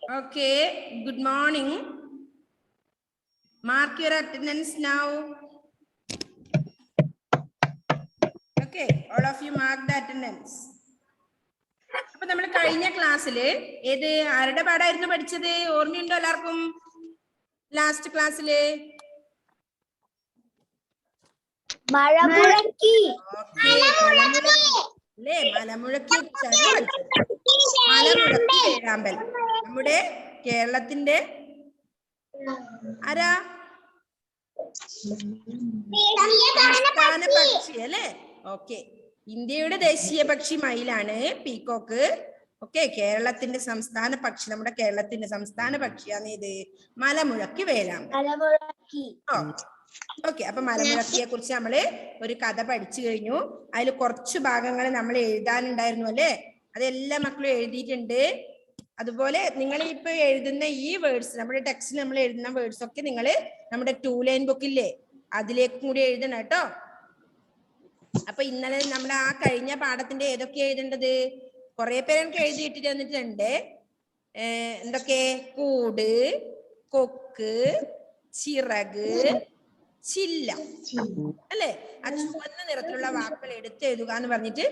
Okay, good morning. Mark your attendance now. Okay, all of you mark the attendance. അപ്പൊ നമ്മൾ കഴിഞ്ഞ ക്ലാസ്സിൽ ഏത് ആരുടെ പാടായിരുന്നു പഠിച്ചത്? ഓർമ്മയുണ്ടോ എല്ലാവർക്കും? ലാസ്റ്റ് ക്ലാസ്സില് മലമുഴക്കി അല്ലേ? മലമുഴക്കിയെ കുറിച്ചാണ് പഠിച്ചത്. മലമുഴക്കി വേഴാമ്പൽ നമ്മുടെ കേരളത്തിന്റെ ആരാ? സംസ്ഥാന പക്ഷി അല്ലേ? ഓക്കെ, ഇന്ത്യയുടെ ദേശീയ പക്ഷി മയിലാണ്, പീകോക്ക്. ഓക്കെ, കേരളത്തിന്റെ സംസ്ഥാന പക്ഷി, നമ്മുടെ കേരളത്തിന്റെ സംസ്ഥാന പക്ഷിയാണ് ഇത് മലമുഴക്കി വേഴാമ്പൽ. ഓക്കെ, അപ്പൊ മലമുഴക്കിയെ കുറിച്ച് നമ്മള് ഒരു കഥ പഠിച്ചു കഴിഞ്ഞു. അതിൽ കുറച്ച് ഭാഗങ്ങൾ നമ്മൾ എഴുതാനുണ്ടായിരുന്നു അല്ലേ? അതെല്ലാം മക്കളും എഴുതിയിട്ടുണ്ട്. അതുപോലെ നിങ്ങൾ ഇപ്പൊ എഴുതുന്ന ഈ വേർഡ്സ്, നമ്മുടെ ടെക്സ്റ്റിൽ നമ്മൾ എഴുതുന്ന വേർഡ്സ് ഒക്കെ നിങ്ങൾ നമ്മുടെ 2 ലൈൻ ബുക്കില്ലേ അതിലേക്കും കൂടി എഴുതണം കേട്ടോ. അപ്പൊ ഇന്നലെ നമ്മൾ ആ കഴിഞ്ഞ പാഠത്തിന്റെ ഏതൊക്കെ എഴുതേണ്ടത്? കുറെ പേരൊക്കെ എഴുതിയിട്ട് തന്നിട്ടുണ്ട്. എന്തൊക്കെ? കൂട്, കൊക്ക്, ചിറക്, ചില്ല അല്ലെ? ആ ചുവന്ന നിറത്തിലുള്ള വാക്കുകൾ എടുത്തെഴുതുക എന്ന് പറഞ്ഞിട്ട്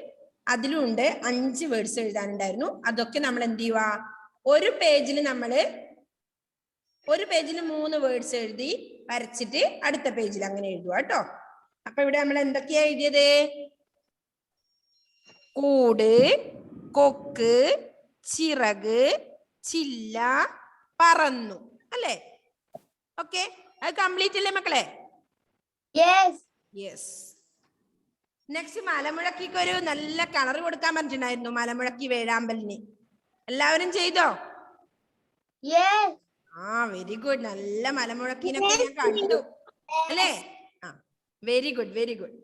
അതിലുണ്ട് 5 വേർഡ്സ് എഴുതാനുണ്ടായിരുന്നു. അതൊക്കെ നമ്മൾ എന്ത് ചെയ്യുക? ഒരു പേജിൽ 3 വേർഡ്സ് എഴുതി വരച്ചിട്ട് അടുത്ത പേജിൽ അങ്ങനെ എഴുതുക കേട്ടോ. അപ്പൊ ഇവിടെ നമ്മൾ എന്തൊക്കെയാ എഴുതിയത്? കൂട്, കൊക്ക്, ചിറക്, ചില്ല, പറന്നു അല്ലേ? ഓക്കെ, അത് കംപ്ലീറ്റ് അല്ലേ മക്കളെ? യെസ്. നെക്സ്റ്റ്, മലമുഴക്കിക്ക് ഒരു നല്ല കളർ കൊടുക്കാൻ പറഞ്ഞിട്ടുണ്ടായിരുന്നു, മലമുഴക്കി വേഴാമ്പലിന്. എല്ലാവരും ചെയ്തോ? Very good. നല്ല മലമുഴക്കിനൊക്കെ ഞാൻ കണ്ടു അല്ലേ? Very good, very good.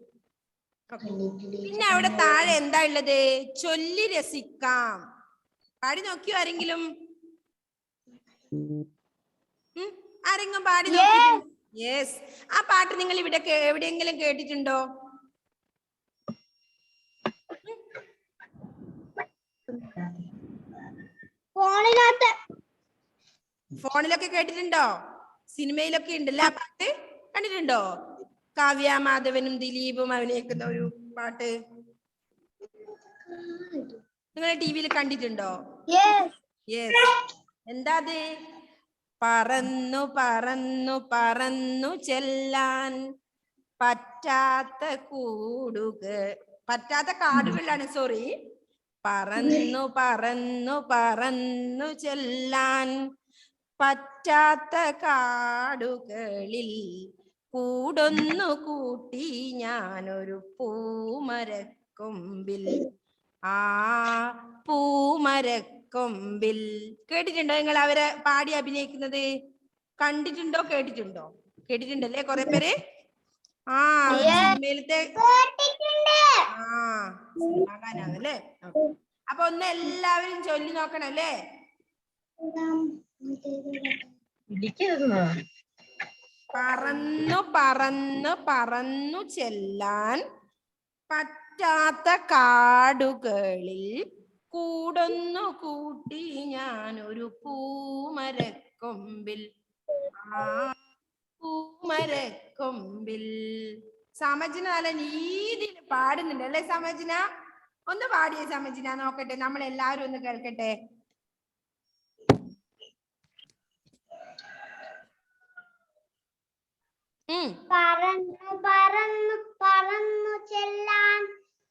പിന്നെ അവിടെ താഴെ എന്താ ഉള്ളത്? ചൊല്ലി രസിക്കാം. പാടി നോക്കിയോ ആരെങ്കിലും? ആരെങ്കിലും പാടി നോക്കി? യെസ്. ആ പാട്ട് നിങ്ങൾ ഇവിടെ എവിടെയെങ്കിലും കേട്ടിട്ടുണ്ടോ? ഫോണിലൊക്കെ കേട്ടിട്ടുണ്ടോ? സിനിമയിലൊക്കെ ഉണ്ടല്ലോ ആ പാട്ട്, കണ്ടിട്ടുണ്ടോ? കാവ്യ മാധവനും ദിലീപും അഭിനയിക്കുന്ന ഒരു പാട്ട് നിങ്ങൾ ടിവിയിൽ കണ്ടിട്ടുണ്ടോ? യെസ്. എന്താ അത്? പറന്നു പറന്നു പറന്നു ചെല്ലാൻ പറ്റാത്ത കാടുകളിലാണ്. സോറി, പറന്നു പറന്നു പറന്നു ചെല്ലാൻ പറ്റാത്ത കാടുകളിൽ കൂടൊന്നു കൂട്ടി ഞാനൊരു പൂമരക്കൊമ്പിൽ. ആ പൂമരക്കൊമ്പിൽ കേട്ടിട്ടുണ്ടോ നിങ്ങൾ? അവരെ പാടി അഭിനയിക്കുന്നത് കണ്ടിട്ടുണ്ടോ? കേട്ടിട്ടുണ്ടോ? കേട്ടിട്ടുണ്ടല്ലേ കുറെ പേര്? സിനിമയിലത്തെ സിനിമാകാരാണല്ലേ? അപ്പൊ ഒന്ന് എല്ലാവരും ചൊല്ലി നോക്കണല്ലേ? പറന്നു പറന്നു പറന്നു ചെല്ലാൻ പറ്റാത്ത കാടുകളിൽ കൂടൊന്നു കൂട്ടി ഞാനൊരു പൂമരക്കൊമ്പിൽ. പൂമരക്കൊമ്പിൽ. സമജിന നല്ല രീതിയിൽ പാടുന്നുണ്ട് അല്ലെ സമജിന? ഒന്ന് പാടിയേ സമജിന, നോക്കട്ടെ, നമ്മൾ എല്ലാവരും ഒന്ന് കേൾക്കട്ടെ. പറന്നു പറന്നു പറന്നു ചെല്ലാൻ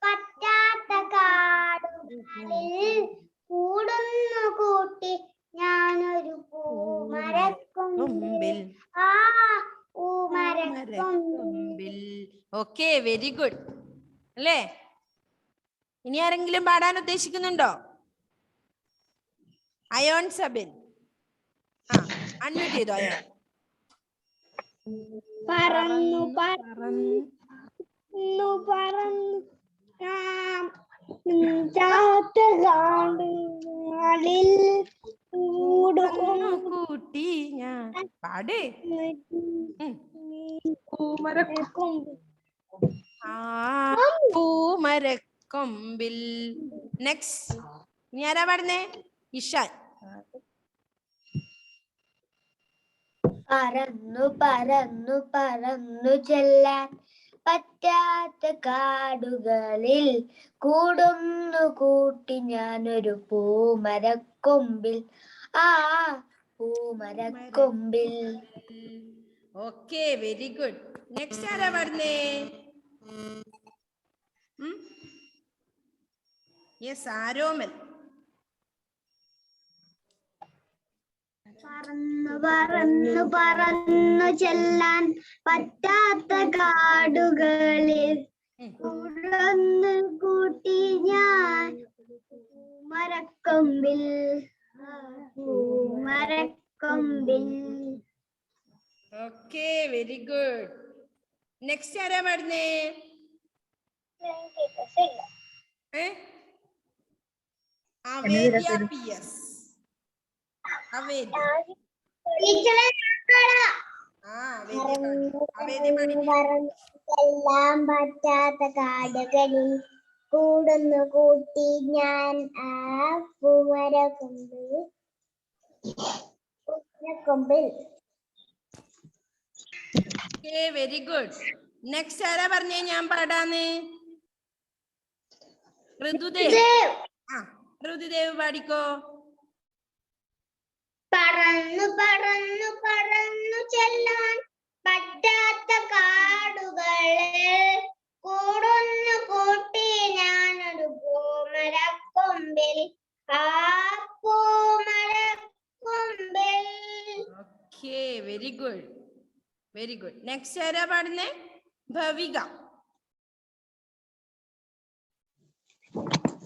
പറ്റാത്ത കാടുകളിൽ കൂടുന്നു കൂട്ടി ഞാനൊരു പൂമരക്കൊമ്പിൽ. പൂമരക്കൊമ്പിൽ. ഓക്കെ, വെരി ഗുഡ് അല്ലേ? ഇനി ആരെങ്കിലും പാടാൻ ഉദ്ദേശിക്കുന്നുണ്ടോ? അയോൺ സബിൻ, അൺമ്യൂട്ട് ചെയ്തോ അയോൺ. പറന്നു പറന്നു പറന്നു കൂട്ടി ഞാൻ പാടേ. പൂമരക്കൊമ്പിൽ. നെക്സ്റ്റ്, ഇനി ആരാ പാടുന്നേ? ഇഷാൻ. പറന്നു പറന്നു പറന്നു ചെല്ലാൻ പറ്റാത്ത കാടുകളിൽ കൂടുന്നു കൂട്ടി ഞാനൊരു പൂമരക്കൊമ്പിൽ ആ പൂമരക്കൊമ്പിൽ. Okay, very good. നെക്സ്റ്റ് ആരാ പറഞ്ഞേ? യെസ്, ആരോമൽ. പറന്നു പറന്നു പറന്നു ചെല്ലാൻ പറ്റാത്ത കാടുകളിൽ കൂടുന്നു കൂട്ടി ഞാൻ പൂമരക്കൊമ്പിൽ പൂമരക്കൊമ്പിൽ. Okay, very good. നെക്സ്റ്റ് ആരാ പറഞ്ഞേ? അവേദ്യ PS. അവേദ്യ. എല്ലാം പറ്റാത്ത കാടുകളിൽ കൂടുന്നു കൂട്ടി ഞാൻ ആ പൂമരക്കൊമ്പിൽ. Very good. നെക്സ്റ്റ് ആരാ പറഞ്ഞേ ഞാൻ പാടാന്ന്? ഋതുദേവ്. ഋതുദേവ് പാടിക്കോ. പറന്നു പറന്നു പറന്നു ചെല്ലാൻ പറ്റാത്ത കാടുകളിൽ കൂടുന്നു കൂട്ടി ഞാനൊരു പൂമരക്കൊമ്പിൽ ആ പൂമരക്കൊമ്പിൽ. Okay, very good, very good. Next ആരാ പാടുന്നേ? ഭവിക.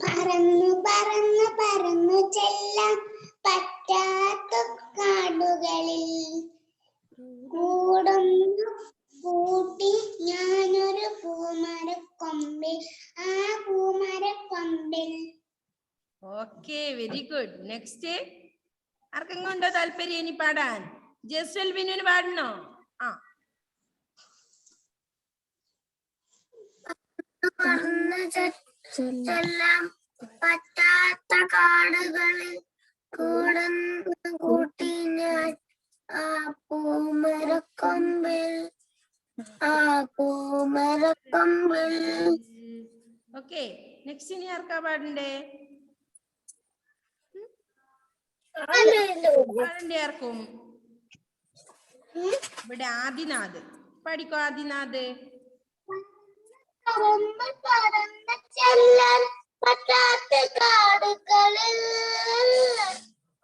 പറന്നു പറന്നു പറന്നു ചെല്ലാൻ പറ്റാത്ത കാടുകളിൽ കൂടുന്നു കൂട്ടി ഞാനൊരു പൂമരക്കൊമ്പിൽ ആ പൂമരക്കൊമ്പിൽ. Okay, very good. നെക്സ്റ്റ് ആർക്കെങ്കിലും ഉണ്ടോ താല്പര്യം ഇനി പാടാൻ? ജസ്വൽ വിനുവിന് പാടണോ? ചെല്ലാം പറ്റാത്ത കാടുകളിൽ കൂടുന്നു കൂട്ടി ഞാൻ ആ പൂമരക്കൊമ്പിൽ ആ പൂമരക്കൊമ്പിൽ. ഓക്കെ, നെക്സ്റ്റ് ഇനി ആർക്കാ പാടണ്ടേ? പാടണ്ടേ ആർക്കും? ഇവിടെ ആദിനാഥ് പാടിക്കോ. ആദിനാഥ്. പറന്ന് പറന്ന് ചെല്ലാൻ പറ്റാത്ത കാടുകളിൽ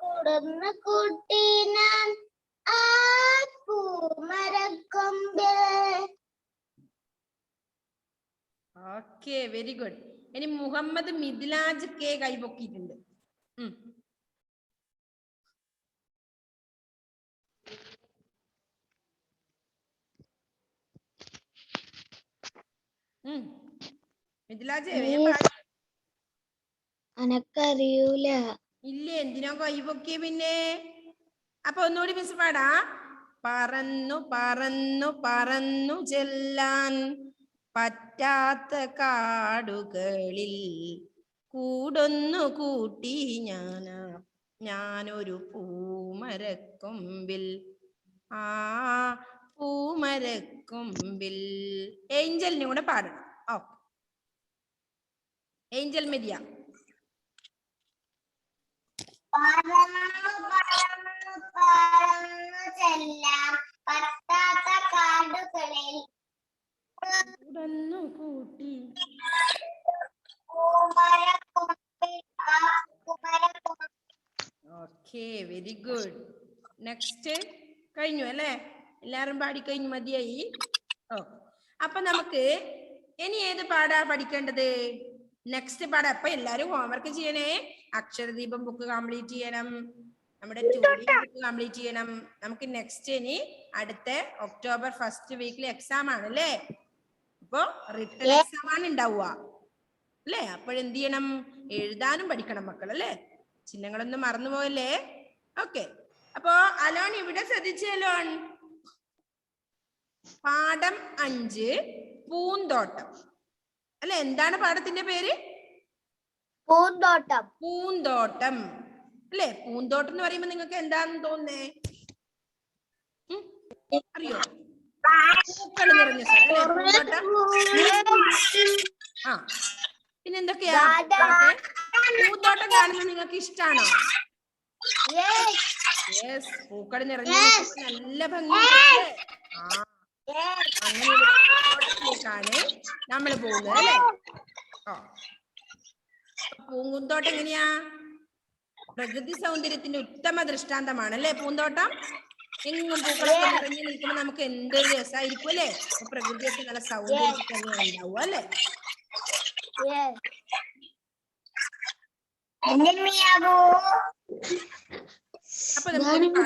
കൂടുന്നു കൂട്ടി ഞാൻ ആ പൂമരക്കൊമ്പിൽ. Okay, very good. ഇനി മുഹമ്മദ് മിദ്ലാജ് കെ കൈപൊക്കിയിട്ടുണ്ട്. മിദ്ലാജ് അനക്കറിയൂല. ഇല്ലേ? എന്തിനോ കൈപൊക്കിയ പിന്നെ? അപ്പൊ ഒന്നുകൂടി മിസ് പാടാ. പറന്നു പറന്നു പറന്നു ചെല്ലാൻ പറ്റാത്ത കാടുകളിൽ കൂടൊന്നു കൂട്ടി ഞാനൊരു പൂമരക്കൊമ്പിൽ ആ പൂമരക്കൊമ്പിൽ. ഏഞ്ചലിനെ കൂടെ പാടണം. ഓ, ഏഞ്ചൽ മെരിയ. പറന്നു പറന്നു പറന്നു ചെല്ലാം പറ്റാത്ത കാടുകളിൽ കൂടൊന്നു കൂട്ടി. Okay, very good. നെക്സ്റ്റ് കഴിഞ്ഞു അല്ലേ? എല്ലാരും പാടിക്കഴിഞ്ഞു, മതിയായി. ഓ, അപ്പൊ നമുക്ക് ഇനി ഏത് പാടാ പഠിക്കേണ്ടത്? നെക്സ്റ്റ് പാടാ. അപ്പൊ എല്ലാരും ഹോംവർക്ക് ചെയ്യണേ. അക്ഷരദീപം ബുക്ക് കംപ്ലീറ്റ് ചെയ്യണം. നമ്മുടെ ബുക്ക് കംപ്ലീറ്റ് ചെയ്യണം. നമുക്ക് നെക്സ്റ്റ് ഇനി അടുത്ത ഒക്ടോബർ 1st വീക്കിൽ എക്സാം ആണ് അല്ലേ? അപ്പൊ റിട്ടൺ എക്സാം ആണ് ഉണ്ടാവുക അല്ലേ? അപ്പോഴെന്ത് ചെയ്യണം? എഴുതാനും പഠിക്കണം മക്കൾ അല്ലേ? ചിഹ്നങ്ങളൊന്നും മറന്നുപോയല്ലേ? ഓക്കെ, അപ്പോ അലോൺ ഇവിടെ ശ്രദ്ധിച്ചലോൺ. പാഠം 5 പൂന്തോട്ടം അല്ലെ? എന്താണ് പാഠത്തിന്റെ പേര്? പൂന്തോട്ടം. പൂന്തോട്ടം അല്ലെ? പൂന്തോട്ടം എന്ന് പറയുമ്പോ നിങ്ങൾക്ക് എന്താന്ന് തോന്നുന്നേ? അറിയോ? പൂക്കൾ നിറഞ്ഞ സ്ഥലം അല്ലെ പൂന്തോട്ടം. ആ പിന്നെ എന്തൊക്കെയാ? പൂന്തോട്ടം കാണുന്നത് നിങ്ങൾക്ക് ഇഷ്ടാണോ? യെസ്, പൂക്കൾ നിറഞ്ഞു നിൽക്കുമ്പോൾ നല്ല ഭംഗിയുണ്ടല്ലേ? ആ അങ്ങനെയുള്ള പൂന്തോട്ടത്തിലേക്കാണ് നമ്മൾ പോകുന്നത് അല്ലേ? പൂന്തോട്ടം എങ്ങനെയാ? പ്രകൃതി സൗന്ദര്യത്തിന്റെ ഉത്തമ ദൃഷ്ടാന്തമാണ് അല്ലെ പൂന്തോട്ടം. എങ്ങും പൂക്കളൊക്കെ നിറഞ്ഞു നിൽക്കുമ്പോൾ നമുക്ക് എന്തൊരു രസമായിരിക്കും അല്ലെ? പ്രകൃതിയൊക്കെ നല്ല സൗന്ദര്യത്തിൽ തന്നെയാണ് ഉണ്ടാവുക അല്ലെ? അപ്പൊ നമുക്ക്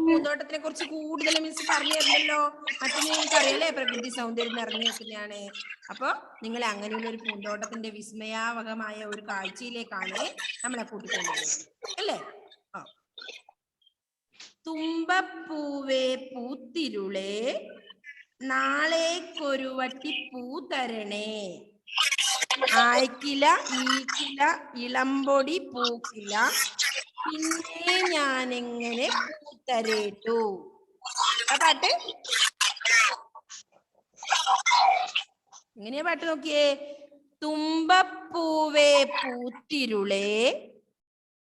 പൂന്തോട്ടത്തിനെ കുറിച്ച് കൂടുതൽ മിസ് പറഞ്ഞു തരുന്നല്ലോ. മറ്റു നിങ്ങൾക്ക് അറിയാലേ പ്രകൃതി സൗന്ദര്യം നിറഞ്ഞു നിൽക്കുന്നതാണ്. അപ്പൊ നിങ്ങൾ അങ്ങനെയുള്ള ഒരു പൂന്തോട്ടത്തിന്റെ വിസ്മയാവഹമായ ഒരു കാഴ്ചയിലേക്കാണ് നമ്മളെ കൂട്ടിക്കൊണ്ടുപോകുന്നത് അല്ലേ? തുമ്പപ്പൂവേ പൂത്തിരുളേ നാളേക്കൊരു വട്ടി പൂ തരണേ, ആയിക്കില ഈക്കില ഇളമ്പൊടി പൂക്കില, പിന്നെ ഞാൻ എങ്ങനെ പൂത്തരേട്ടു. ആ പാട്ട് എങ്ങനെയാ പാട്ട് നോക്കിയേ? തുമ്പപ്പൂവേ പൂത്തിരുളേ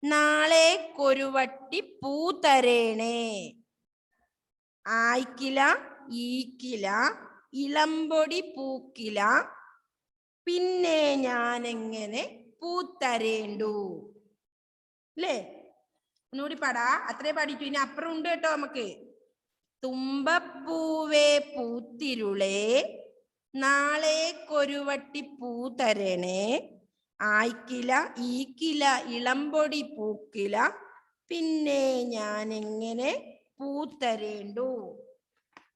നാളേക്കൊരു വട്ടി പൂ തരേണേ, ആയിക്കില ഈക്കില ഇളമ്പൊടി പൂക്കില, പിന്നെ ഞാൻ എങ്ങനെ പൂത്തരേണ്ടു. അല്ലേ? ഒന്നുകൂടി പാടാ. അത്രേ പാടിട്ടു. ഇനി അപ്പുറം ഉണ്ട് കേട്ടോ നമുക്ക്. തുമ്പപ്പൂവേ പൂത്തിരുളേ നാളേക്കൊരു വട്ടി പൂ തരണേ, ആയിക്കില ഈക്കില ഇളമ്പൊടി പൂക്കില, പിന്നെ ഞാൻ എങ്ങനെ പൂത്തരേണ്ടു.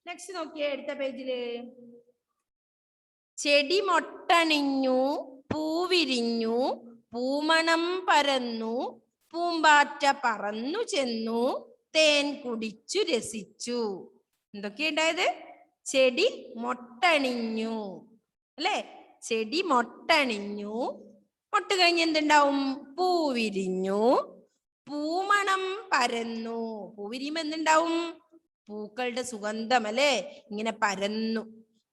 നെക്സ്റ്റ് നോക്കിയേ അടുത്ത പേജില്. ചെടി മൊട്ടണിഞ്ഞു പൂവിരിഞ്ഞു പൂമണം പരന്നു പൂമ്പാറ്റ പറന്നു ചെന്നു തേൻ കുടിച്ചു രസിച്ചു. എന്തൊക്കെയുണ്ടായത്? ചെടി മൊട്ടണിഞ്ഞു അല്ലെ? ചെടി മൊട്ടണിഞ്ഞു, മൊട്ട് കഴിഞ്ഞ് എന്തുണ്ടാവും? പൂവിരിഞ്ഞു, പൂമണം പരന്നു. പൂവിരിയുമ്പോ എന്തുണ്ടാവും? പൂക്കളുടെ സുഗന്ധം അല്ലെ ഇങ്ങനെ പരന്നു.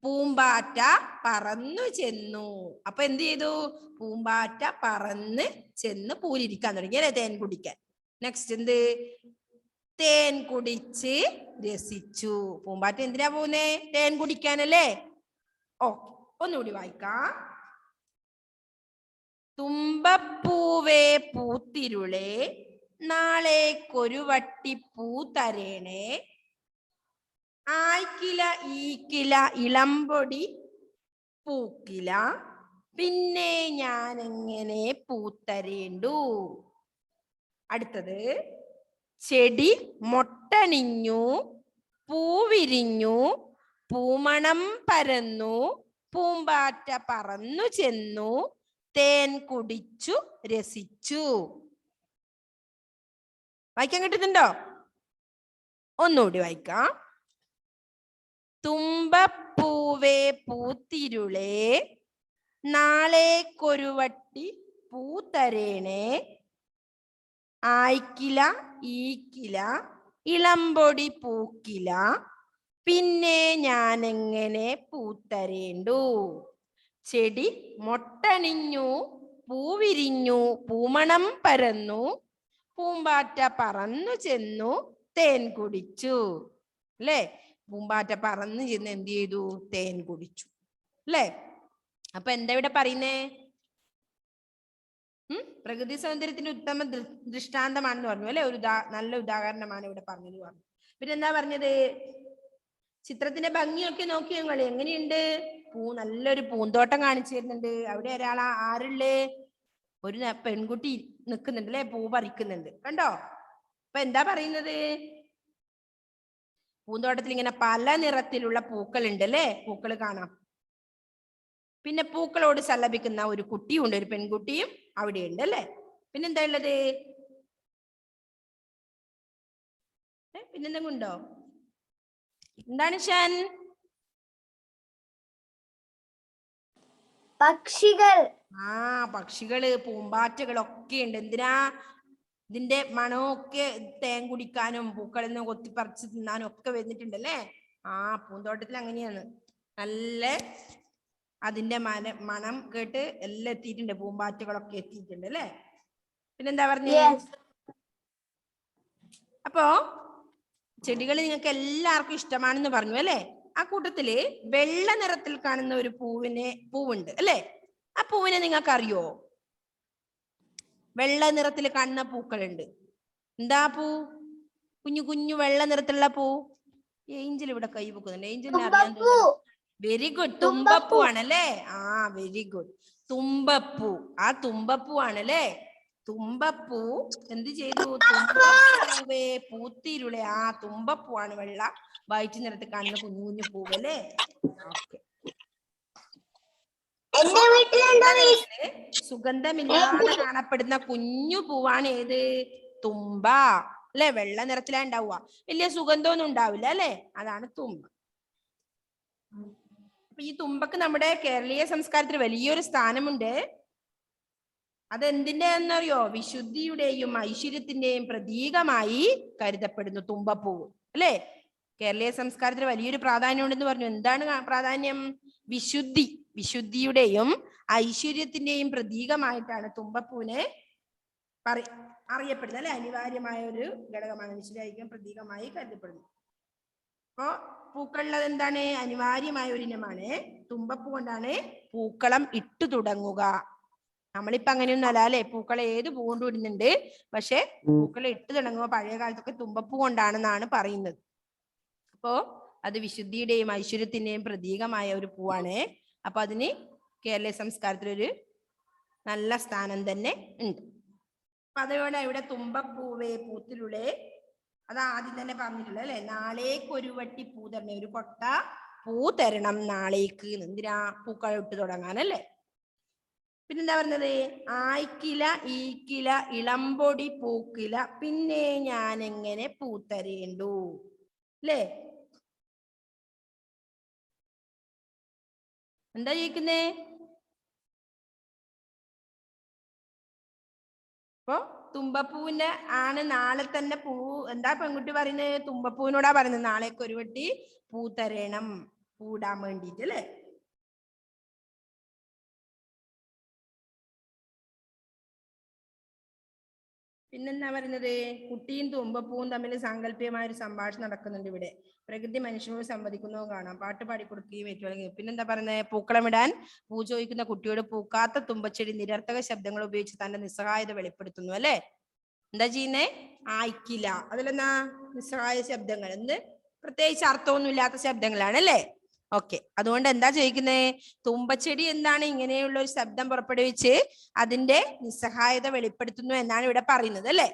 പൂമ്പാറ്റ പറന്നു ചെന്നു. അപ്പൊ എന്ത് ചെയ്തു? പൂമ്പാറ്റ പറന്ന് ചെന്ന് പൂരിരിക്കാൻ തുടങ്ങി അല്ലെ? തേൻ കുടിക്കാൻ. നെക്സ്റ്റ് എന്ത്? തേൻ കുടിച്ച് രസിച്ചു. പൂമ്പാറ്റ എന്തിനാ പോകുന്നേ? തേൻ കുടിക്കാനല്ലേ? ഓ ഒന്നുകൂടി വായിക്കാം. തുമ്പപ്പൂവേ പൂത്തിരുളേ നാളേക്കൊരു വട്ടി പൂ തരേണേ, ആയിക്കില ഈക്കില ഇളമ്പൊടി പൂക്കില, പിന്നെ ഞാൻ എങ്ങനെ പൂത്തരേണ്ടു. അടുത്തത്. ചെടി മൊട്ടണിഞ്ഞു പൂവിരിഞ്ഞു പൂമണം പരന്നു പൂമ്പാറ്റ പറന്നു ചെന്നു തേൻ കുടിച്ചു രസിച്ചു. വായിക്കാൻ കിട്ടുന്നുണ്ടോ? ഒന്നുകൂടി വായിക്കാം. തുമ്പപ്പൂവേ പൂത്തിരുളേ നാളേക്കൊരു വട്ടി പൂ തരേണേ, ആയിക്കില ഈക്കില ഇളമ്പൊടി പൂക്കില, പിന്നെ ഞാൻ എങ്ങനെ പൂത്തരേണ്ടു. ചെടി മൊട്ടണിഞ്ഞു പൂവിരിഞ്ഞു പൂമണം പരന്നു പൂമ്പാറ്റ പറന്നു ചെന്നു തേൻ കുടിച്ചു. അല്ലേ? പൂമ്പാറ്റ പറന്നു ചെന്ന് എന്ത് ചെയ്തു? തേൻ കുടിച്ചു. അല്ലേ? അപ്പൊ എന്താ ഇവിടെ പറയുന്നേ? പ്രകൃതി സൗന്ദര്യത്തിന്റെ ഉത്തമ ദൃഷ്ടാന്തമാണെന്ന് പറഞ്ഞു അല്ലെ? ഒരു നല്ല ഉദാഹരണമാണ് ഇവിടെ പറഞ്ഞത് പറഞ്ഞു. പിന്നെ എന്താ പറഞ്ഞത്? ചിത്രത്തിന്റെ ഭംഗിയൊക്കെ നോക്കി ഞങ്ങൾ എങ്ങനെയുണ്ട്? നല്ലൊരു പൂന്തോട്ടം കാണിച്ചു തരുന്നുണ്ട്. അവിടെ ഒരാളാ ആരുള്ളേ? ഒരു പെൺകുട്ടി നിൽക്കുന്നുണ്ട് അല്ലെ? പൂ പറിക്കുന്നുണ്ട്. കണ്ടോ? അപ്പൊ എന്താ പറയുന്നത്? പൂന്തോട്ടത്തിൽ ഇങ്ങനെ പല നിറത്തിലുള്ള പൂക്കൾ ഉണ്ട് അല്ലെ? പൂക്കൾ കാണാം. പിന്നെ പൂക്കളോട് സല്ലപിക്കുന്ന ഒരു കുട്ടിയുണ്ട്, ഒരു പെൺകുട്ടിയും അവിടെ ഉണ്ട് അല്ലെ? പിന്നെന്താ ഉള്ളത്? പിന്നെന്തെങ്കിലും ഉണ്ടോ? എന്താണ് ഷാൻ? പക്ഷികൾ. പക്ഷികള് പൂമ്പാറ്റകളൊക്കെ ഉണ്ട്. എന്തിനാ? ഇതിന്റെ മണമൊക്കെ തേൻ കുടിക്കാനും പൂക്കളിൽ നിന്ന് കൊത്തിപ്പറിച്ച് തിന്നാനും ഒക്കെ വന്നിട്ടുണ്ടല്ലേ. ആ പൂന്തോട്ടത്തിൽ അങ്ങനെയാണ്. നല്ല അതിന്റെ മണം കേട്ട് എല്ലാം എത്തിയിട്ടുണ്ട്, പൂമ്പാറ്റകളൊക്കെ എത്തിയിട്ടുണ്ട് അല്ലേ. പിന്നെന്താ പറഞ്ഞേ? അപ്പോ ചെടികൾ നിങ്ങൾക്ക് എല്ലാവർക്കും ഇഷ്ടമാണെന്ന് പറഞ്ഞു അല്ലേ. ആ കൂട്ടത്തില് വെള്ള നിറത്തിൽ കാണുന്ന ഒരു പൂവുണ്ട് അല്ലേ. ആ പൂവിനെ നിങ്ങൾക്ക് അറിയോ? വെള്ള നിറത്തിൽ കാണുന്ന പൂക്കളുണ്ട്. എന്താ പൂ? കുഞ്ഞു കുഞ്ഞു വെള്ള നിറത്തിലുള്ള പൂ. ഏഞ്ചൽ ഇവിടെ കൈ വെക്കുന്നുണ്ട്. ഏഞ്ചലിനെ അറിയാൻ തോന്നുന്നു. വെരി ഗുഡ്, തുമ്പപ്പൂ ആണല്ലേ. ആ വെരി ഗുഡ്, തുമ്പപ്പൂ. ആ തുമ്പപ്പൂ ആണല്ലേ. തുമ്പപ്പൂ എന്ത് ചെയ്തു? തുമ്പപ്പൂവേ പൂത്തിരുളെ. ആ തുമ്പപ്പൂ ആണ് വെള്ള വൈറ്റ് നിറത്തിൽ കാണുന്ന കുഞ്ഞു കുഞ്ഞു പൂവല്ലേ. ഓക്കെ. സുഗന്ധമില്ലാതെ കാണപ്പെടുന്ന കുഞ്ഞു പൂവാണ് ഏത്? തുമ്പ അല്ലെ. വെള്ള നിറത്തിലാ ഉണ്ടാവുക, വലിയ സുഗന്ധമൊന്നും ഉണ്ടാവില്ല അല്ലെ. അതാണ് തുമ്പ. അപ്പൊ ഈ തുമ്പക്ക് നമ്മുടെ കേരളീയ സംസ്കാരത്തിൽ വലിയൊരു സ്ഥാനമുണ്ട്. അതെന്തിന്റെ എന്നറിയോ? വിശുദ്ധിയുടെയും ഐശ്വര്യത്തിന്റെയും പ്രതീകമായി കരുതപ്പെടുന്നു തുമ്പപ്പൂവ് അല്ലെ. കേരളീയ സംസ്കാരത്തിന് വലിയൊരു പ്രാധാന്യം ഉണ്ടെന്ന് പറഞ്ഞു. എന്താണ് പ്രാധാന്യം? വിശുദ്ധിയുടെയും ഐശ്വര്യത്തിന്റെയും പ്രതീകമായിട്ടാണ് തുമ്പപ്പൂവിനെ അറിയപ്പെടുന്നത് അല്ലെ. അനിവാര്യമായ ഒരു ഘടകമാണ്, വിശുദ്ധിയും പ്രതീകമായി കരുതപ്പെടുന്നു. അപ്പോ പൂക്കളുള്ളത് എന്താണ്? അനിവാര്യമായ ഒരു ഇനമാണ്. തുമ്പപ്പൂ കൊണ്ടാണ് പൂക്കളം ഇട്ടു തുടങ്ങുക. നമ്മളിപ്പോ അങ്ങനെയൊന്നും അല്ല അല്ലെ. പൂക്കളെ ഏത് പൂ കൊണ്ട് ഇടുന്നുണ്ട്, പക്ഷെ പൂക്കളെ ഇട്ടു തുടങ്ങുക പഴയ കാലത്തൊക്കെ തുമ്പപ്പൂ കൊണ്ടാണെന്നാണ് പറയുന്നത്. അപ്പോ അത് വിശുദ്ധിയുടെയും ഐശ്വര്യത്തിന്റെയും പ്രതീകമായ ഒരു പൂവാണ്. അപ്പൊ അതിന് കേരളീയ സംസ്കാരത്തിലൊരു നല്ല സ്ഥാനം തന്നെ ഉണ്ട്. അപ്പൊ അതോടെ ഇവിടെ തുമ്പപ്പൂവേ പൂത്തിലുളേ, അത് ആദ്യം തന്നെ പറഞ്ഞിട്ടുള്ളത് അല്ലെ. നാളേക്ക് ഒരു വട്ടി പൂ തരണം, ഒരു കൊട്ട പൂ തരണം നാളേക്ക്. എന്തിനാ? പൂക്കൾ ഇട്ട് തുടങ്ങാനല്ലേ. പിന്നെന്താ പറഞ്ഞത്? ആയിക്കില ഈക്കില ഇളംപൊടി പൂക്കില പിന്നെ ഞാൻ എങ്ങനെ പൂത്തരേണ്ടു അല്ലേ. എന്താ ചോദിക്കുന്നേ? അപ്പൊ തുമ്പപ്പൂവിന്റെ ആണ് നാളെ തന്നെ പൂ. എന്താ പെൺകുട്ടി പറയുന്നത്? തുമ്പപ്പൂവിനോടാ പറയുന്നത് നാളേക്ക് ഒരു വട്ടി പൂ തരണം, പൂടാൻ വേണ്ടിട്ട് അല്ലേ. പിന്നെന്താ പറയുന്നത്? കുട്ടിയും തുമ്പപ്പൂവും തമ്മിൽ സാങ്കല്പികമായ ഒരു സംഭാഷണം നടക്കുന്നുണ്ട് ഇവിടെ. പ്രകൃതി മനുഷ്യനോട് സംവദിക്കുന്നതും കാണാം. പാട്ട് പാടിക്കൊടുക്കുകയും ഏറ്റുവാങ്ങുകയും. പിന്നെന്താ പറയുന്നത്? പൂക്കളമിടാൻ പൂ ചോദിക്കുന്ന കുട്ടിയോട് പൂക്കാത്ത തുമ്പച്ചെടി നിരർത്ഥക ശബ്ദങ്ങൾ ഉപയോഗിച്ച് തന്റെ നിസ്സഹായത വെളിപ്പെടുത്തുന്നു അല്ലെ. എന്താ ചെയ്യുന്നേ? ആയിക്കില്ല, അതിലെന്നാ നിസ്സഹായ ശബ്ദങ്ങൾ, എന്ത് പ്രത്യേകിച്ച് അർത്ഥമൊന്നും ഇല്ലാത്ത ശബ്ദങ്ങളാണ് അല്ലേ. ഓക്കെ. അതുകൊണ്ട് എന്താ ചോദിക്കുന്നേ? തുമ്പച്ചെടി എന്താണ് ഇങ്ങനെയുള്ള ഒരു ശബ്ദം പുറപ്പെടുവിച്ച് അതിന്റെ നിസ്സഹായത വെളിപ്പെടുത്തുന്നു എന്നാണ് ഇവിടെ പറയുന്നത് അല്ലെ.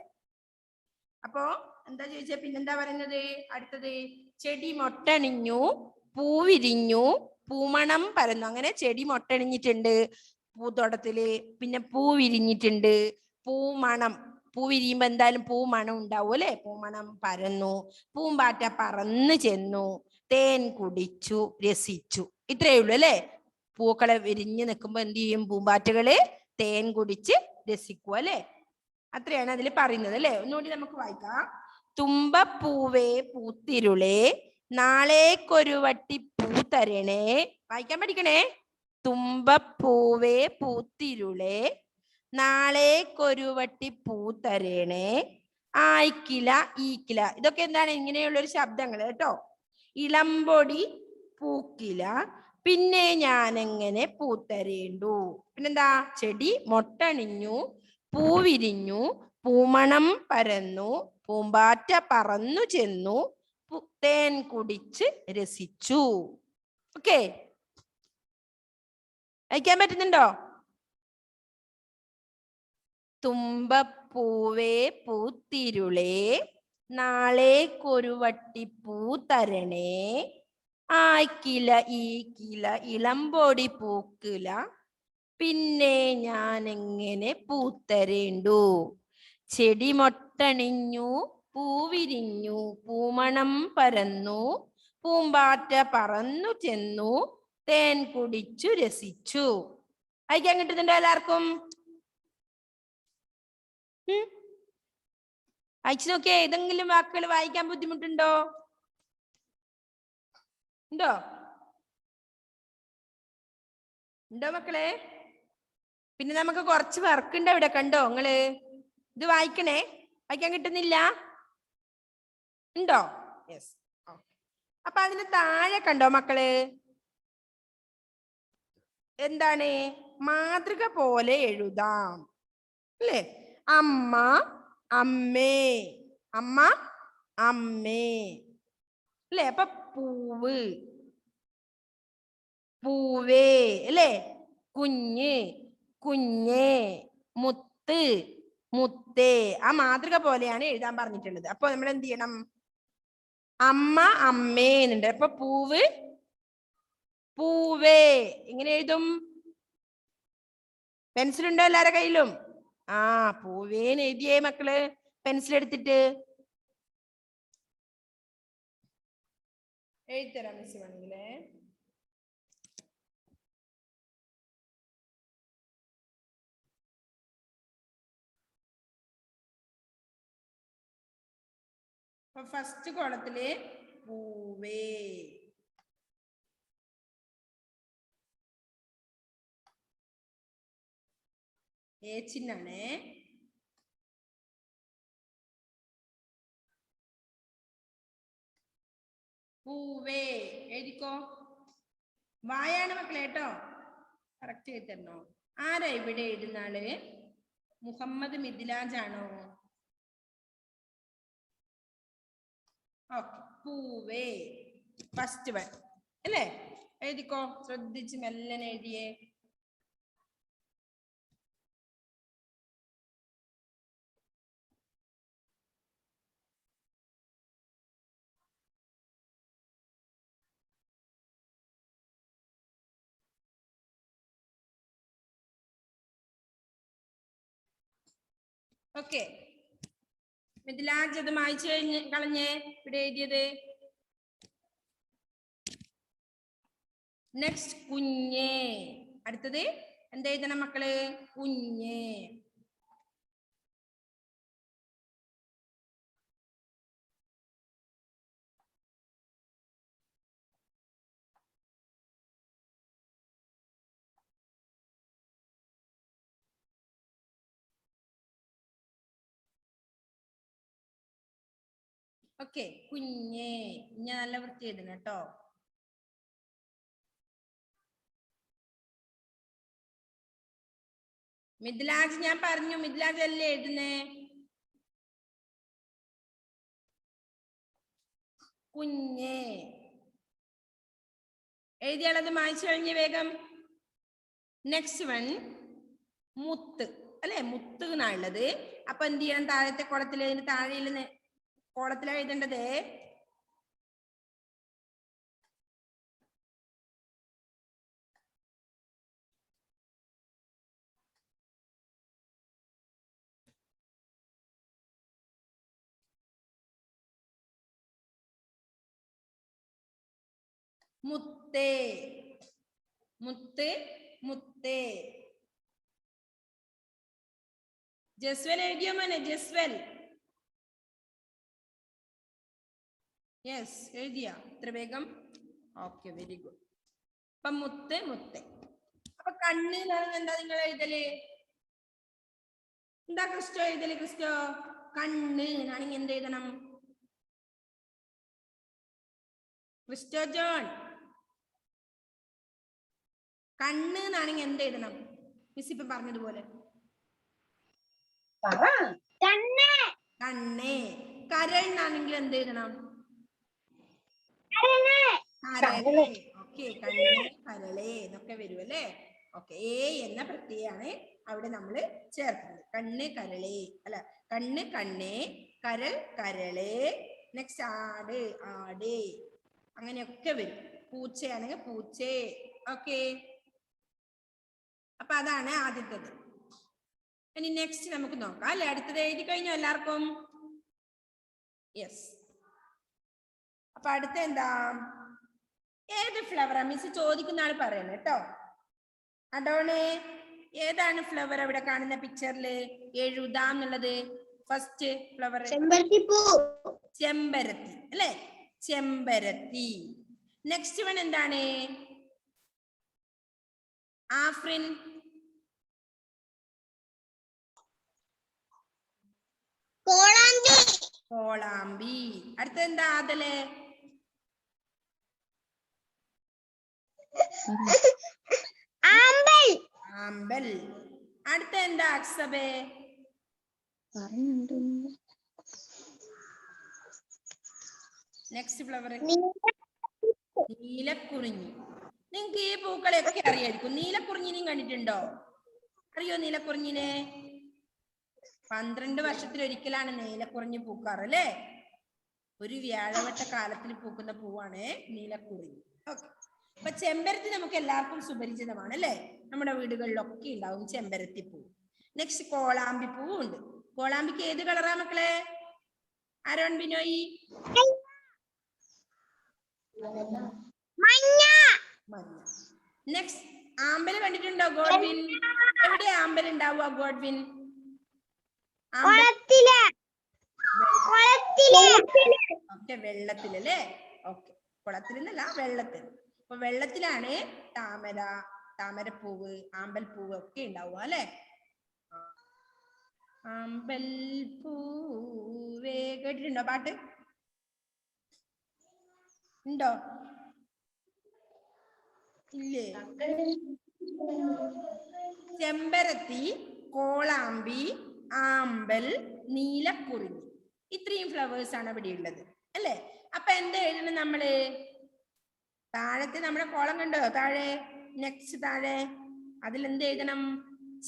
അപ്പോ എന്താ ചോദിച്ചാ പിന്നെന്താ പറയുന്നത്? അടുത്തത് ചെടി മൊട്ടണിഞ്ഞു പൂവിരിഞ്ഞു പൂമണം പരന്നു. അങ്ങനെ ചെടി മൊട്ടണിഞ്ഞിട്ടുണ്ട് പൂത്തോട്ടത്തില്, പിന്നെ പൂ വിരിഞ്ഞിട്ടുണ്ട്, പൂമണം. പൂ വിരിയുമ്പോ എന്തായാലും പൂമണം ഉണ്ടാവും അല്ലെ. പൂമണം പരന്നു, പൂമ്പാറ്റ പറന്നു ചെന്നു, തേൻ കുടിച്ചു രസിച്ചു. ഇത്രയേ ഉള്ളൂ അല്ലെ. പൂക്കളെ വിരിഞ്ഞു നിൽക്കുമ്പോ എന്ത് ചെയ്യും? പൂമ്പാറ്റകള് തേൻ കുടിച്ച് രസിക്കുക അല്ലെ. അത്രയാണ് അതിൽ പറയുന്നത് അല്ലെ. ഒന്നുകൂടി നമുക്ക് വായിക്കാം. തുമ്പപ്പൂവേ പൂത്തിരുളേ നാളേക്കൊരു വട്ടി പൂ തരണേ. വായിക്കാൻ പഠിക്കണേ. തുമ്പപ്പൂവേ പൂത്തിരുളേ നാളേക്കൊരു വട്ടി പൂ തരണേ. ആയിക്കില ഈക്കില. ഇതൊക്കെ എന്താണ്? ഇങ്ങനെയുള്ളൊരു ശബ്ദങ്ങൾ കേട്ടോ. ഇളംപൊടി പൂക്കില പിന്നെ ഞാൻ എങ്ങനെ പൂത്തരേണ്ടു. പിന്നെന്താ? ചെടി മൊട്ടണിഞ്ഞു പൂവിരിഞ്ഞു പൂമണം പരന്നു പൂമ്പാറ്റ പറന്നു ചെന്നു തേൻ കുടിച്ച് രസിച്ചു. ഓക്കെ, വായിക്കാൻ പറ്റുന്നുണ്ടോ? തുമ്പപ്പൂവേ പൂത്തിരുളേ നാളേക്കൊരു വട്ടി പൂ തരണേ. ആയിക്കില ഈക്കില ഇളംപൊടി പൂക്കില പിന്നെ ഞാൻ എങ്ങനെ പൂത്തരേണ്ടു. ചെടി മൊട്ടണിഞ്ഞു പൂവിരിഞ്ഞു പൂമണം പരന്നു പൂമ്പാറ്റ പറന്നു ചെന്നു തേൻ കുടിച്ചു രസിച്ചു. വായിക്കാൻ കിട്ടുന്നുണ്ടോ എല്ലാവർക്കും? വായിച്ചു നോക്കിയേ. ഏതെങ്കിലും വാക്കുകൾ വായിക്കാൻ ബുദ്ധിമുട്ടുണ്ടോ? ഉണ്ടോ മക്കളെ? പിന്നെ നമുക്ക് കുറച്ച് വർക്ക് ഉണ്ട് ഇവിടെ, കണ്ടോ നിങ്ങള്? ഇത് വായിക്കണേ. വായിക്കാൻ കിട്ടുന്നില്ല? ഉണ്ടോ? യെസ്. അപ്പൊ അതിന് താഴെ കണ്ടോ മക്കള്? എന്താണ്? മാതൃക പോലെ എഴുതാം അല്ലേ? അമ്മ, അമ്മേ, അമ്മ, അമ്മേ അല്ലേ? അപ്പൊ പൂവ്, പൂവേ അല്ലേ? കുഞ്ഞ്, കുഞ്ഞേ, മുത്ത്, മുത്തേ. ആ മാതൃക പോലെയാണ് എഴുതാൻ പറഞ്ഞിട്ടുള്ളത്. അപ്പൊ നമ്മൾ എന്ത് ചെയ്യണം? അമ്മ, അമ്മേ എന്നുണ്ട്. അപ്പൊ പൂവ്, പൂവേ. എങ്ങനെ എഴുതും? പെൻസിൽ ഉണ്ടോ എല്ലാരുടെ കയ്യിലും? ആ, പൂവേന്ന് എഴുതിയേ മക്കള്, പെൻസിൽ എടുത്തിട്ട്. എഴുതരാം മിസ് വേണമെങ്കിലേ. അപ്പൊ ഫസ്റ്റ് കോളത്തില് പൂവേ, ഏ ചിഹ്നാണ്. പൂവേ എഴുതിക്കോ. വായാണ് മക്കളെ കേട്ടോ, കറക്റ്റ് ചെയ്ത് തരണോ? ആരാ ഇവിടെ എഴുതുന്ന ആള്? മുഹമ്മദ് മിദ്ലാജ് ആണോ? ഓക്കെ, പൂവേ ഫസ്റ്റ് വൺ അല്ലേ? എഴുതിക്കോ, ശ്രദ്ധിച്ച് മെല്ലനെ എഴുതിയേ. ഓക്കെ, മിദ്ലാജ് അത് മായ്ച്ചു കളഞ്ഞേ ഇവിടെ എഴുതിയത്. നെക്സ്റ്റ് കുഞ്ഞേ. അടുത്തത് എന്തെഴുതണം മക്കള്? കുഞ്ഞേ. ഓക്കെ, കുഞ്ഞേ. ഞാൻ നല്ല വൃത്തി എഴുതണം കേട്ടോ. മിദ്ലാജ് ഞാൻ പറഞ്ഞു, മിദ്ലാജ് അല്ലേ എഴുതുന്നേ? കുഞ്ഞേ എഴുതിയാളത് മായ്ച്ചു കഴിഞ്ഞ് വേഗം. നെക്സ്റ്റ് വൺ മുത്ത് അല്ലെ? മുത്ത് എന്നുള്ളത്. അപ്പൊ എന്ത് ചെയ്യണം? താഴത്തെ കോളത്തിൽ, അതിന് താഴെയിൽ കോളത്തിലാണ് എഴുതേണ്ടത്. മുത്തേ, മുത്ത്, മുത്തേ. ജസ്വൽ എഴുതിയോ മോനെ? ജസ്വൽ. യെസ്, എഴുതിയാ ഇത്ര വേഗം? Okay, very good. അപ്പൊ മുത്ത്, മുത്തേ. അപ്പൊ കണ്ണ് എന്ന് പറയുന്നത് എന്താ നിങ്ങൾ എഴുതല്? എന്താ ക്രിസ്റ്റോ എഴുതല്? ക്രിസ്റ്റോ കണ്ണ് എന്നാണെങ്കിൽ എന്ത് എഴുതണം? ക്രിസ്റ്റോ ജോൺ, കണ്ണ് എന്നാണെങ്കിൽ എന്ത് എഴുതണം? മിസ് ഇപ്പൊ പറഞ്ഞതുപോലെ. കണ്ണ്. കരൾ എന്നാണെങ്കിൽ എന്ത് എഴുതണം? കരള്. ഓക്കെ, കണ്ണ്, കരള് എന്നൊക്കെ വരും അല്ലേ? ഓക്കെ, എ എന്ന പ്രത്യയാണ് അവിടെ നമ്മൾ ചേർക്കുന്നത്. കണ്ണ്, കരളേ അല്ല, കണ്ണ്, കണ്ണേ, കരൾ, കരളേ. നെക്സ്റ്റ് ആട്, ആട്. അങ്ങനെയൊക്കെ വരും. പൂച്ചയാണെങ്കിൽ പൂച്ചേ. ഓക്കെ, അപ്പൊ അതാണ് ആദ്യത്തേത്. ഇനി നെക്സ്റ്റ് നമുക്ക് നോക്കാം അല്ലെ? അടുത്തത് എഴുതി കഴിഞ്ഞോ എല്ലാവർക്കും? യെസ്. അപ്പൊ അടുത്ത എന്താ? ഏത് ഫ്ലവറാ? മിസ് ചോദിക്കുന്ന ആൾ പറയണം കേട്ടോ. അഡോണേ, ഏതാണ് ഫ്ലവർ അവിടെ കാണുന്ന പിക്ചറിൽ എഴുതാം എന്നുള്ളത്? ഫസ്റ്റ് ഫ്ലവർ ചെമ്പരത്തിപ്പൂ. ചെമ്പരത്തി അല്ലെ, ചെമ്പരത്തി. നെക്സ്റ്റ് വൺ എന്താണ്? ആഫ്രിൻ. കോളാമ്പി. കോളാമ്പി. അടുത്ത എന്താ ആദല്? ആമ്പൽ. ആമ്പൽ. അടുത്ത എന്താ അക്സബേ? നെക്സ്റ്റ് ഫ്ലവർ നീലക്കുറിഞ്ഞി. നിങ്ങക്ക് ഈ പൂക്കളെയൊക്കെ അറിയായിരിക്കും. നീലക്കുറിഞ്ഞിനെയും കണ്ടിട്ടുണ്ടോ? അറിയോ നീലക്കുറിഞ്ഞിനെ? 12 വർഷത്തിലൊരിക്കലാണ് നീലക്കുറിഞ്ഞി പൂക്കാറ് അല്ലേ? ഒരു വ്യാഴവട്ട കാലത്തിൽ പൂക്കുന്ന പൂവാണ് നീലക്കുറിഞ്ഞി. ഓക്കെ, അപ്പൊ ചെമ്പരത്തി നമുക്ക് എല്ലാവർക്കും സുപരിചിതമാണ് അല്ലേ? നമ്മുടെ വീടുകളിലൊക്കെ ഉണ്ടാവും ചെമ്പരത്തി പൂ. നെക്സ്റ്റ് കോളാമ്പി പൂവും ഉണ്ട്. കോളാമ്പിക്ക് ഏത് കളറാ മക്കളെ? ആരോൺ ബിനോയി? മഞ്ഞ. മഞ്ഞ. നെക്സ്റ്റ് ആമ്പല് കണ്ടിട്ടുണ്ടോ? ഗോഡ്വിൻ. എവിടെ ആമ്പൽ ഉണ്ടാവുക? ഗോഡ്വിൻ ഓക്കെ, വെള്ളത്തിലല്ലേ? ഓക്കെ, കുളത്തിലെന്നല്ല, വെള്ളത്തിൽ. അപ്പൊ വെള്ളത്തിലാണ് താമര, താമരപ്പൂവ്, ആമ്പൽപ്പൂവ് ഒക്കെ ഉണ്ടാവുക അല്ലെ? ആമ്പൽ പൂവേ കേട്ടിട്ടുണ്ടോ? പാട്ട് ഉണ്ടോ? ഇല്ലേ? ചെമ്പരത്തി, കോളാമ്പി, ആമ്പൽ, നീലക്കുറിഞ്ഞി, ഇത്രയും ഫ്ലവേഴ്സ് ആണ് ഇവിടെ ഉള്ളത് അല്ലേ? അപ്പൊ എന്താ എഴുതണം നമ്മള്? താഴത്തെ നമ്മുടെ കോളം കണ്ടോ? താഴെ നെക്സ്റ്റ് താഴെ അതിൽ എന്ത് എഴുതണം?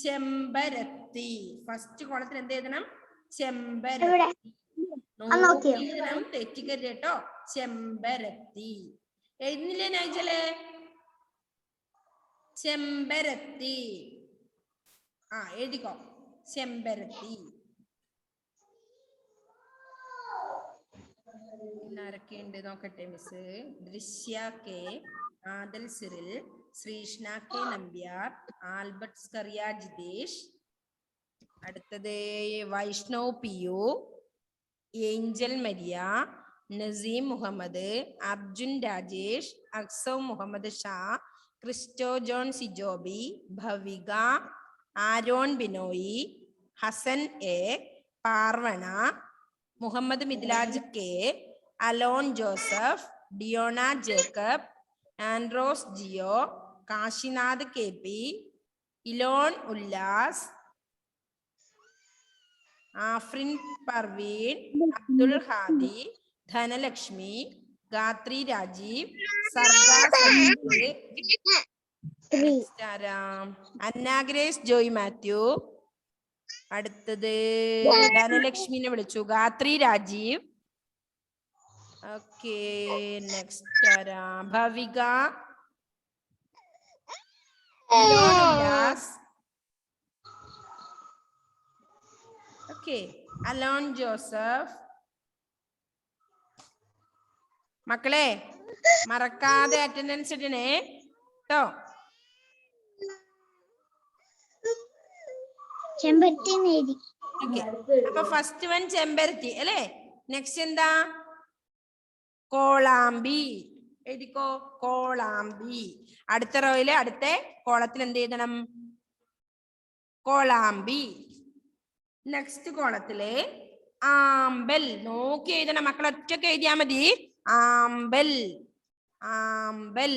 ചെമ്പരത്തി. ഫസ്റ്റ് കോളത്തിൽ എന്ത് എഴുതണം? ചെമ്പരത്തി. എഴുതണം, തെറ്റിക്കരുത് കേട്ടോ. ചെമ്പരത്തി എഴുതുന്നില്ലേ നൈജലെ? ചെമ്പരത്തി. എഴുതിക്കോ, ചെമ്പരത്തി. ആരൊക്കെ ഉണ്ട് നോക്കട്ടെ miss. Drishya K, Aadal Cyril, Shreeshna K Nambiar, Albert Skaria Jithesh. അടുത്തത് Vaishnav P U, Angel Maria, Naseem Muhammad, Arjun Rajesh, Akshav Muhammad Shah, Christo John Sijobi, Bhavika, Aaron Binoy, Hasan A, Parvana, Muhammad Midlaj K, Alon Joseph, Diona Jacob, Andros Jio, Kashinath K P, Elon Ullas, Afrin Parveen, Abdul Hadi, Dhanalakshmi, Gathri Rajeev, Anna Grace Joy Mathew. അടുത്തത് ധനലക്ഷ്മിനെ വിളിച്ചു, Gathri Rajeev. Okay, next Bhavika, Ullas. Okay, Alon Joseph. മക്കളെ മറക്കാതെ അറ്റൻഡൻസ് ഇടണേ കേട്ടോ. ചെമ്പരത്തി. അപ്പൊ ഫസ്റ്റ് വൺ ചെമ്പരത്തി അല്ലേ? നെക്സ്റ്റ് എന്താ? കോളാമ്പി. എഴുതിക്കോ, കോളാമ്പി. അടുത്ത റോയില് അടുത്ത കോളത്തിൽ എന്ത് എഴുതണം? കോളാമ്പി. നെക്സ്റ്റ് കോളത്തില് ആമ്പൽ. നോക്കി എഴുതണം മക്കൾ, ഒറ്റക്ക് എഴുതിയാ മതി. ആമ്പൽ, ആമ്പൽ.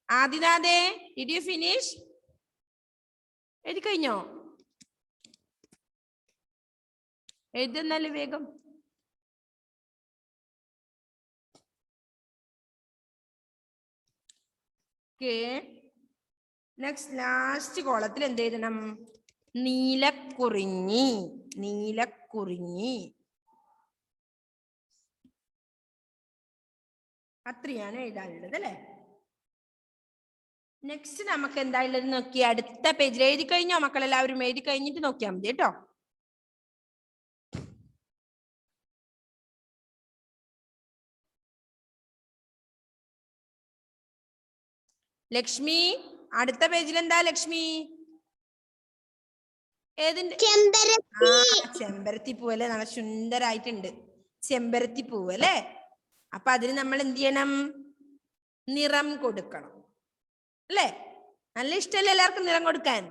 ആദിനാഥേ, ഡിഡ് യു ഫിനിഷ്? എഴുതി കഴിഞ്ഞോ? എഴുതുന്നല്ലേ വേഗം. നെക്സ്റ്റ് ലാസ്റ്റ് കോളത്തിൽ എന്ത് എഴുതണം? നീലക്കുറിഞ്ഞി, നീലക്കുറിഞ്ഞി. അത്രയാണ് എഴുതാനുള്ളത് അല്ലെ? നെക്സ്റ്റ് നമുക്ക് എന്താ ഉള്ളത് നോക്കി അടുത്ത പേജിൽ. എഴുതി കഴിഞ്ഞോ മക്കളെല്ലാവരും? എഴുതി കഴിഞ്ഞിട്ട് നോക്കിയാൽ മതി കേട്ടോ. ലക്ഷ്മി, അടുത്ത പേജിൽ എന്താ ലക്ഷ്മി? ഏതിന്റെ ചെമ്പരത്തി പൂവ് അല്ലെ, നല്ല സുന്ദരായിട്ടുണ്ട് ചെമ്പരത്തി പൂവ് അല്ലെ. അപ്പൊ അതിന് നമ്മൾ എന്ത് ചെയ്യണം? നിറം കൊടുക്കണം അല്ലേ? നല്ല ഇഷ്ടമല്ലേ എല്ലാവർക്കും നിറം കൊടുക്കാൻ?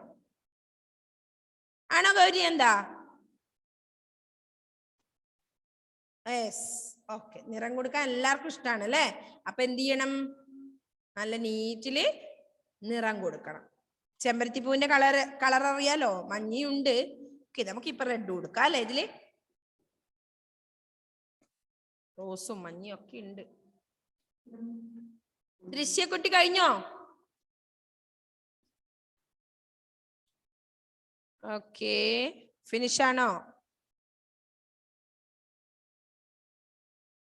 ആണോ ഗൗരി? എന്താ? ഓക്കെ, നിറം കൊടുക്കാൻ എല്ലാവർക്കും ഇഷ്ടമാണ് അല്ലേ? അപ്പൊ എന്ത് ചെയ്യണം? നല്ല നീറ്റില് നിറം കൊടുക്കണം. ചെമ്പരത്തി പൂവിന്റെ കളർ അറിയാലോ, മഞ്ഞയുണ്ട്. ഓക്കെ, നമുക്ക് ഇപ്പൊ റെഡ് കൊടുക്കാം അല്ലെ? ഇതില് റോസും മഞ്ഞയും ഒക്കെ ഉണ്ട്. ദൃശ്യക്കുട്ടി കഴിഞ്ഞോ? ഓക്കെ, ഫിനിഷ് ആണോ?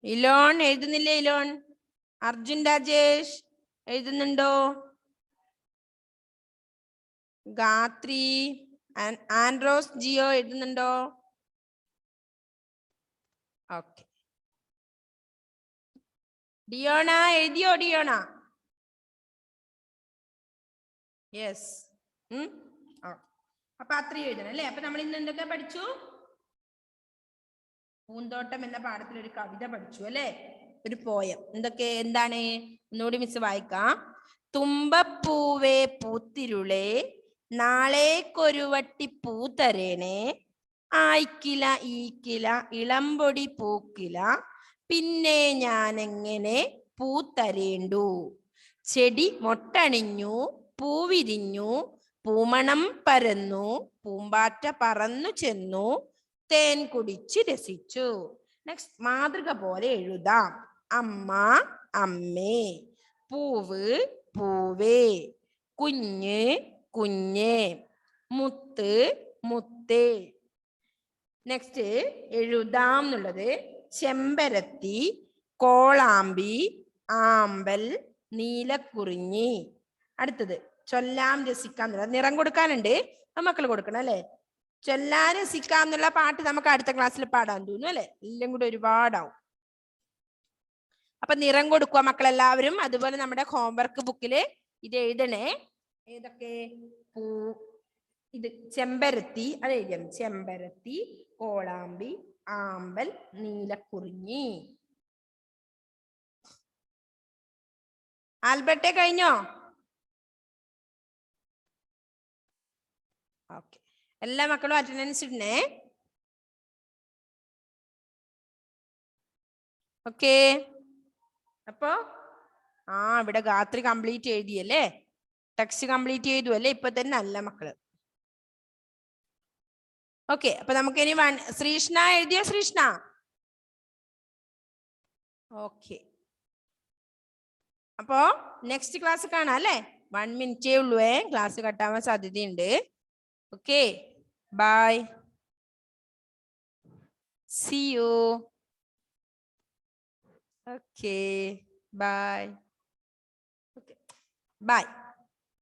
Elon എഴുതുന്നില്ലേ? Elon, Arjun Rajesh എഴുതുന്നുണ്ടോ? ഗാത്രി, Andros Jio എഴുതുന്നുണ്ടോ? Okay. ഡിയോണ എഴുതിയോ? ഡിയോണ? യെസ്. അപ്പൊ അത്രയും എഴുതണം അല്ലേ? അപ്പൊ നമ്മൾ ഇന്ന് എന്തൊക്കെ പഠിച്ചു? പൂന്തോട്ടം എന്ന പാഠത്തിൽ ഒരു കവിത പഠിച്ചു അല്ലേ? ഒരു പോയം. എന്താണ്? ഒന്നുകൂടി മിസ് വായിക്കാം. തുമ്പപ്പൂവേ പൂത്തിരുളേ, നാളേക്കൊരുവട്ടി പൂത്തരേണേ, ആയിക്കില ഈക്കില ഇളംപൊടി പൂക്കില, പിന്നെ ഞാനെങ്ങനെ പൂത്തരേണ്ടു. ചെടി മൊട്ടണിഞ്ഞു, പൂവിരിഞ്ഞു, പൂമണം പരന്നു, പൂമ്പാറ്റ പറന്നു ചെന്നു, തേൻ കുടിച്ച് രസിച്ചു. നെക്സ്റ്റ്, മാതൃക പോലെ എഴുതാം. അമ്മ അമ്മേ, പൂവ് പൂവേ, കുഞ്ഞ് കുഞ്ഞേ, മുത്ത് മുത്തേ. നെക്സ്റ്റ് എഴുതാം എന്നുള്ളത് ചെമ്പരത്തി, കോളാമ്പി, ആമ്പൽ, നീലക്കുറിഞ്ഞി. അടുത്തത് ചൊല്ലാം രസിക്കാം എന്നുള്ളത്. നിറം കൊടുക്കാനുണ്ട്, മക്കൾ കൊടുക്കണം അല്ലെ? ചൊല്ലാൻ രസിക്കാം എന്നുള്ള പാട്ട് നമുക്ക് അടുത്ത ക്ലാസ്സിൽ പാടാൻ തോന്നുന്നു അല്ലെ? എല്ലാം കൂടി ഒരുപാടാവും. അപ്പൊ നിറം കൊടുക്കുക മക്കളെല്ലാവരും. അതുപോലെ നമ്മുടെ ഹോംവർക്ക് ബുക്കില് ഇത് എഴുതണേ. ഏതൊക്കെ? ഇത് ചെമ്പരത്തി, അത് എഴുതണം. ചെമ്പരത്തി, കോളാമ്പി, ആമ്പൽ, നീലക്കുറിഞ്ഞി. ആൽബർട്ടെ കഴിഞ്ഞോ? ഓക്കെ, എല്ലാ മക്കളും അറ്റൻഡൻസ് ഇടണേ. ഓക്കെ, അപ്പോ ഇവിടെ ഗാത്രി കംപ്ലീറ്റ് എഴുതിയല്ലേ? ടെക്സ്റ്റ് കംപ്ലീറ്റ് ചെയ്തു അല്ലേ? ഇപ്പൊ തന്നെ നല്ല മക്കള്. ഓക്കെ, അപ്പൊ നമുക്ക് ഇനി ശ്രീഷ്ണ എഴുതിയോ? ശ്രീഷ്ണ? ഓക്കെ, അപ്പോ നെക്സ്റ്റ് ക്ലാസ് കാണാം അല്ലേ? 1 മിനിറ്റേ ഉള്ളൂ. ക്ലാസ് കട്ടാവാൻ സാധ്യതയുണ്ട്. Okay, bye, see you. Okay, bye. Okay, by.